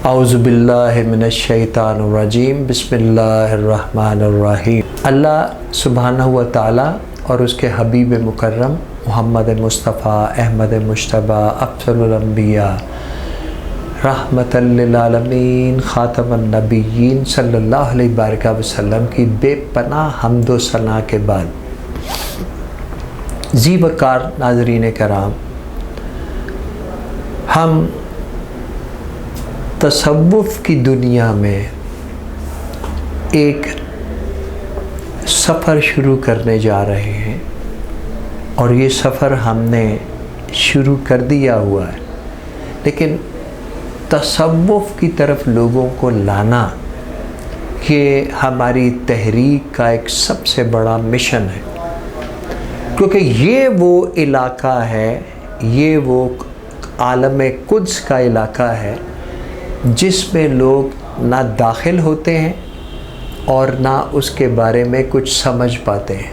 اعوذ باللہ من الشیطان الرجیم بسم اللہ الرحمن الرحیم۔ اللہ سبحانہ و تعالی اور اس کے حبیب مکرم محمد مصطفیٰ احمد مجتبی افضل الانبیاء رحمۃ للعالمین خاتم النبیین صلی اللہ علیہ وآلہ وسلم کی بے پناہ حمد و ثنا کے بعد ذی وقار ناظرین کرام، ہم تصوف کی دنیا میں ایک سفر شروع کرنے جا رہے ہیں، اور یہ سفر ہم نے شروع کر دیا ہوا ہے، لیکن تصوف کی طرف لوگوں کو لانا یہ ہماری تحریک کا ایک سب سے بڑا مشن ہے، کیونکہ یہ وہ علاقہ ہے، یہ وہ عالم قدس کا علاقہ ہے جس میں لوگ نہ داخل ہوتے ہیں اور نہ اس کے بارے میں کچھ سمجھ پاتے ہیں،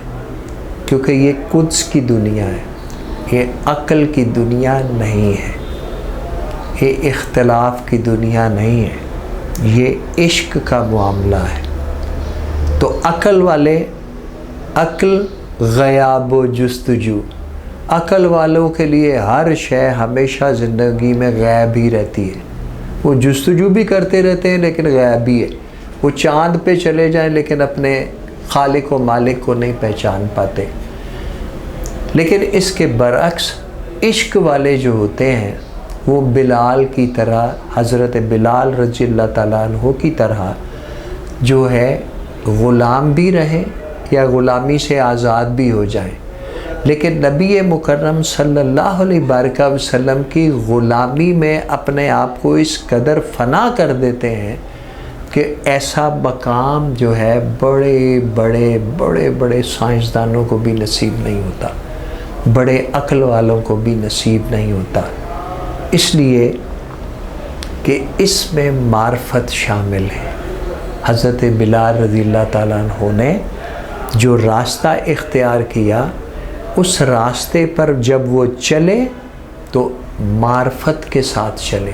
کیونکہ یہ قدس کی دنیا ہے، یہ عقل کی دنیا نہیں ہے، یہ اختلاف کی دنیا نہیں ہے، یہ عشق کا معاملہ ہے۔ تو عقل والے، عقل غیاب و جستجو، عقل والوں کے لیے ہر شے ہمیشہ زندگی میں غائب ہی رہتی ہے، وہ جستجو بھی کرتے رہتے ہیں لیکن غائب ہی ہے، وہ چاند پہ چلے جائیں لیکن اپنے خالق و مالک کو نہیں پہچان پاتے۔ لیکن اس کے برعکس عشق والے جو ہوتے ہیں وہ بلال کی طرح، حضرت بلال رضی اللہ تعالیٰ عنہ کی طرح جو ہے غلام بھی رہیں یا غلامی سے آزاد بھی ہو جائیں، لیکن نبی مکرم صلی اللہ علیہ وآلہ وسلم کی غلامی میں اپنے آپ کو اس قدر فنا کر دیتے ہیں کہ ایسا مقام جو ہے بڑے بڑے سائنسدانوں کو بھی نصیب نہیں ہوتا، بڑے عقل والوں کو بھی نصیب نہیں ہوتا، اس لیے کہ اس میں معرفت شامل ہے۔ حضرت بلال رضی اللہ تعالیٰ عنہ نے جو راستہ اختیار کیا، اس راستے پر جب وہ چلے تو معرفت کے ساتھ چلے،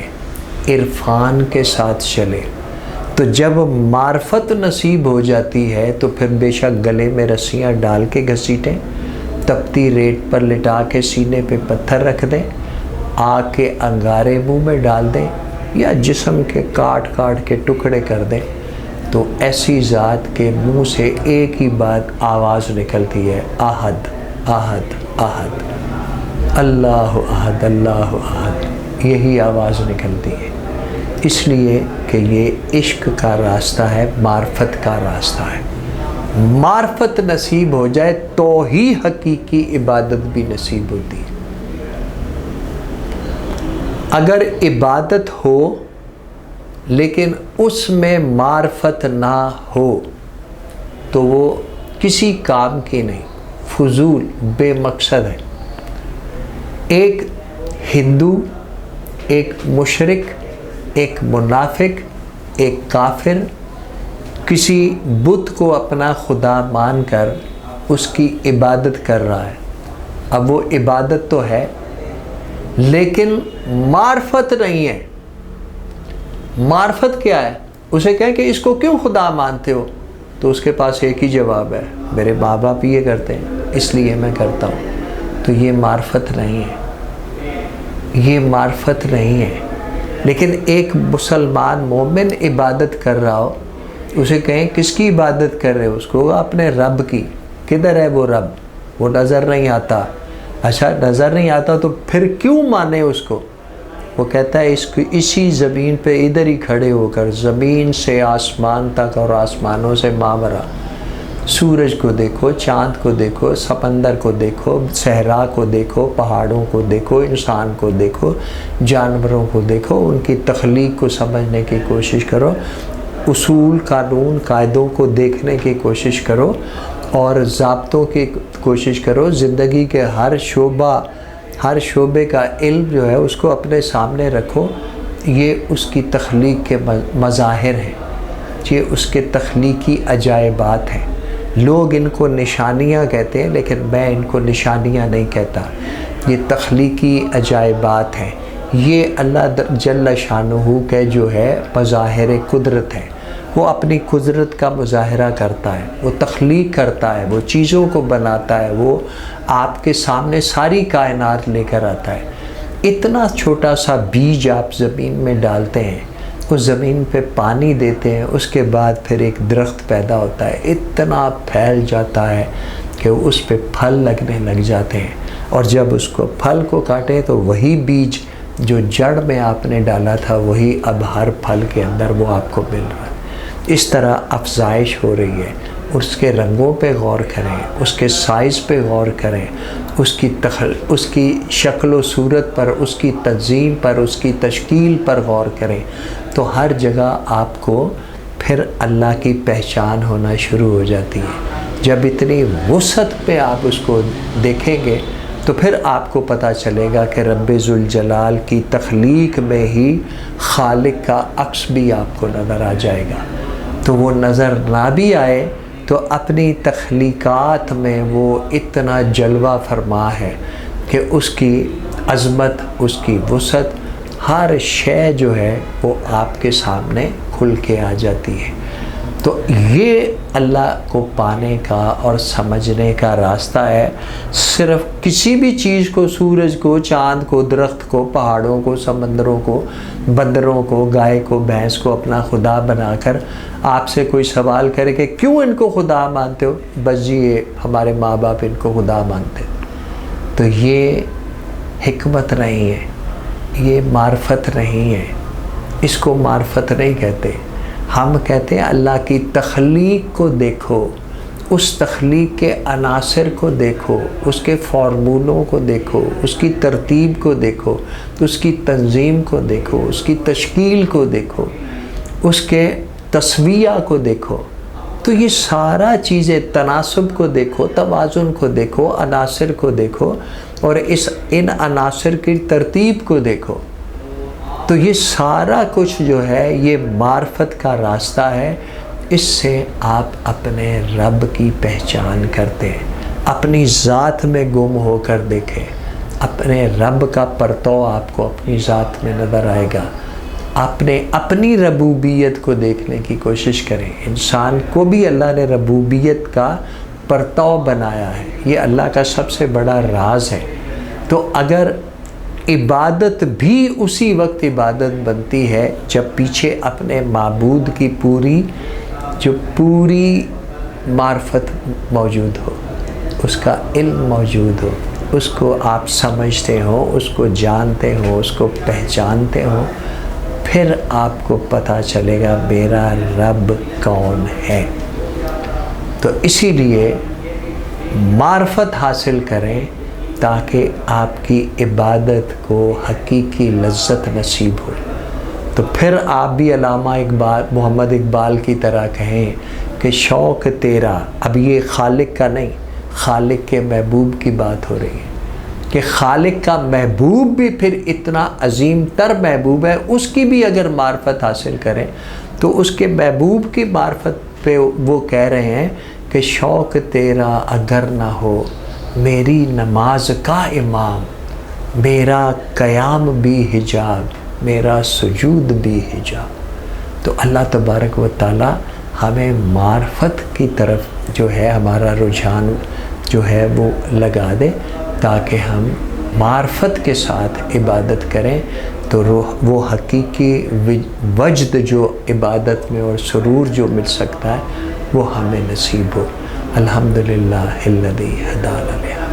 عرفان کے ساتھ چلے، تو جب معرفت نصیب ہو جاتی ہے تو پھر بے شک گلے میں رسیاں ڈال کے گھسیٹیں، تپتی ریت پر لٹا کے سینے پہ پتھر رکھ دیں، آگ کے انگارے منہ میں ڈال دیں یا جسم کے کاٹ کے ٹکڑے کر دیں، تو ایسی ذات کے منہ سے ایک ہی بات آواز نکلتی ہے، احد احد احد، اللہ احد اللہ احد، یہی آواز نکلتی ہے، اس لیے کہ یہ عشق کا راستہ ہے، معرفت کا راستہ ہے۔ معرفت نصیب ہو جائے تو ہی حقیقی عبادت بھی نصیب ہوتی ہے۔ اگر عبادت ہو لیکن اس میں معرفت نہ ہو تو وہ کسی کام کی نہیں، فضول، بے مقصد ہے۔ ایک ہندو، ایک مشرک، ایک منافق، ایک کافر کسی بت کو اپنا خدا مان کر اس کی عبادت کر رہا ہے، اب وہ عبادت تو ہے لیکن معرفت نہیں ہے۔ معرفت کیا ہے؟ اسے کہیں کہ اس کو کیوں خدا مانتے ہو؟ تو اس کے پاس ایک ہی جواب ہے، میرے ماں باپ یہ کرتے ہیں اس لیے میں کرتا ہوں۔ تو یہ معرفت نہیں ہے، یہ معرفت نہیں ہے۔ لیکن ایک مسلمان مومن عبادت کر رہا ہو، اسے کہیں کس کی عبادت کر رہے ہو؟ اس کو اپنے رب کی۔ کدھر ہے وہ رب؟ وہ نظر نہیں آتا۔ اچھا نظر نہیں آتا تو پھر کیوں مانے اس کو؟ وہ کہتا ہے اسی زمین پہ ادھر ہی کھڑے ہو کر زمین سے آسمان تک اور آسمانوں سے ماورا سورج کو دیکھو، چاند کو دیکھو، سمندر کو دیکھو، صحرا کو دیکھو، پہاڑوں کو دیکھو، انسان کو دیکھو، جانوروں کو دیکھو، ان کی تخلیق کو سمجھنے کی کوشش کرو، اصول قانون قاعدوں کو دیکھنے کی کوشش کرو اور ضابطوں کی کوشش کرو، زندگی کے ہر شعبے کا علم جو ہے اس کو اپنے سامنے رکھو۔ یہ اس کی تخلیق کے مظاہر ہیں، یہ اس کے تخلیقی عجائبات ہیں۔ لوگ ان کو نشانیاں کہتے ہیں لیکن میں ان کو نشانیاں نہیں کہتا، یہ تخلیقی عجائبات ہیں، یہ اللہ جل شانہ کے جو ہے مظاہر قدرت ہے، وہ اپنی قدرت کا مظاہرہ کرتا ہے، وہ تخلیق کرتا ہے، وہ چیزوں کو بناتا ہے، وہ آپ کے سامنے ساری کائنات لے کر آتا ہے۔ اتنا چھوٹا سا بیج آپ زمین میں ڈالتے ہیں، اس زمین پہ پانی دیتے ہیں، اس کے بعد پھر ایک درخت پیدا ہوتا ہے، اتنا پھیل جاتا ہے کہ اس پہ پھل لگنے لگ جاتے ہیں، اور جب اس کو پھل کو کاٹے تو وہی بیج جو جڑ میں آپ نے ڈالا تھا وہی اب ہر پھل کے اندر وہ آپ کو مل رہا ہے۔ اس طرح افزائش ہو رہی ہے۔ اس کے رنگوں پہ غور کریں، اس کے سائز پہ غور کریں، اس کی شکل و صورت پر، اس کی تنظیم پر، اس کی تشکیل پر غور کریں، تو ہر جگہ آپ کو پھر اللہ کی پہچان ہونا شروع ہو جاتی ہے۔ جب اتنی وسعت پہ آپ اس کو دیکھیں گے تو پھر آپ کو پتہ چلے گا کہ رب ذوالجلال کی تخلیق میں ہی خالق کا عکس بھی آپ کو نظر آ جائے گا۔ تو وہ نظر نہ بھی آئے تو اپنی تخلیقات میں وہ اتنا جلوہ فرما ہے کہ اس کی عظمت، اس کی وسعت، ہر شے جو ہے وہ آپ کے سامنے کھل کے آ جاتی ہے۔ تو یہ اللہ کو پانے کا اور سمجھنے کا راستہ ہے۔ صرف کسی بھی چیز کو، سورج کو، چاند کو، درخت کو، پہاڑوں کو، سمندروں کو، بندروں کو، گائے کو، بھینس کو اپنا خدا بنا کر آپ سے کوئی سوال کرے کہ کیوں ان کو خدا مانتے ہو؟ بس جی یہ ہمارے ماں باپ ان کو خدا مانتے، تو یہ حکمت نہیں ہے، یہ معرفت نہیں ہے، اس کو معرفت نہیں کہتے۔ ہم کہتے ہیں اللہ کی تخلیق کو دیکھو، اس تخلیق کے عناصر کو دیکھو، اس کے فارمولوں کو دیکھو، اس کی ترتیب کو دیکھو، اس کی تنظیم کو دیکھو، اس کی تشکیل کو دیکھو، اس کے تسویہ کو دیکھو۔ تو یہ سارا چیزیں، تناسب کو دیکھو، توازن کو دیکھو، عناصر کو دیکھو، اور ان عناصر کی ترتیب کو دیکھو۔ تو یہ سارا کچھ جو ہے یہ معرفت کا راستہ ہے۔ اس سے آپ اپنے رب کی پہچان کرتے ہیں، اپنی ذات میں گم ہو کر دیکھیں، اپنے رب کا پرتو آپ کو اپنی ذات میں نظر آئے گا۔ اپنی ربوبیت کو دیکھنے کی کوشش کریں۔ انسان کو بھی اللہ نے ربوبیت کا پرتو بنایا ہے، یہ اللہ کا سب سے بڑا راز ہے۔ تو اگر عبادت بھی اسی وقت عبادت بنتی ہے جب پیچھے اپنے معبود کی پوری معرفت موجود ہو، اس کا علم موجود ہو، اس کو آپ سمجھتے ہو، اس کو جانتے ہو، اس کو پہچانتے ہو، پھر آپ کو پتہ چلے گا میرا رب کون ہے۔ تو اسی لیے معرفت حاصل کریں تاکہ آپ کی عبادت کو حقیقی لذت نصیب ہو۔ تو پھر آپ بھی علامہ اقبال، محمد اقبال کی طرح کہیں کہ شوق تیرا، اب یہ خالق کا نہیں، خالق کے محبوب کی بات ہو رہی ہے، کہ خالق کا محبوب بھی پھر اتنا عظیم تر محبوب ہے، اس کی بھی اگر معرفت حاصل کریں تو اس کے محبوب کی معرفت پہ وہ کہہ رہے ہیں کہ شوق تیرا اگر نہ ہو میری نماز کا امام، میرا قیام بھی حجاب، میرا سجود بھی حجاب۔ تو اللہ تبارک و تعالی ہمیں معرفت کی طرف جو ہے ہمارا رجحان جو ہے وہ لگا دے، تاکہ ہم معرفت کے ساتھ عبادت کریں تو وہ حقیقی وجد جو عبادت میں اور سرور جو مل سکتا ہے وہ ہمیں نصیب ہو۔ الحمدللہ الذی ہدانا لہذا۔